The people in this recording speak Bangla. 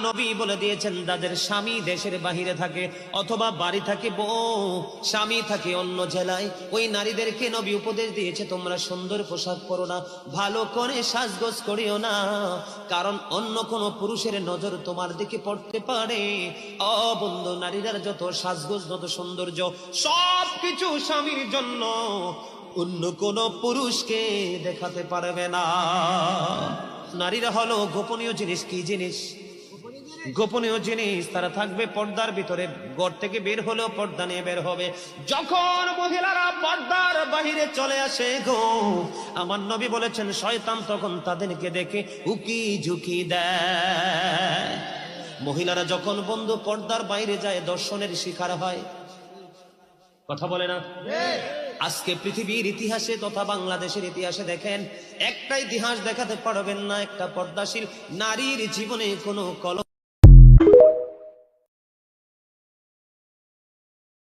নবী বলে দিয়েছেন যাদের স্বামী দেশের বাহিরে থাকে অথবা বাড়ি থাকে বউ, স্বামী থাকে অন্য জেলায়, ওই নারীদেরকে নবী উপদেশ দিয়েছে তোমরা সুন্দর পোশাক পরো না, ভালো করে সাজগোজ করিও না, কারণ অন্য কোনো পুরুষের নজর তোমার দিকে পড়তে পারে। ও বন্ধু, নারীরা যত সাজগোজ যত সৌন্দর্য সব কিছু স্বামীর জন্য, অন্য কোন পুরুষকে দেখাতে পারবে না। নারীরা হলো গোপনীয় জিনিস। কি জিনিস? গোপনীয় জিনিস। তারা থাকবে পর্দার ভিতরে, ঘর থেকে বের হলেও পর্দা নিয়ে বের হবে। যখন মহিলারা পর্দার বাহিরে চলে আসে গো, আমার নবী বলেছেন শয়তান তখন তাদেরকে দেখে উকি ঝুঁকি দেয়। মহিলারা যখন বন্ধু পর্দার বাইরে যায় দর্শনের শিকার হয়। কথা বলে না? আজকে পৃথিবীর ইতিহাসে তথা বাংলাদেশের ইতিহাসে দেখেন, একটা ইতিহাস দেখাতে পারবেন না একটা পর্দাশীল নারীর জীবনে কোনো কলঙ্ক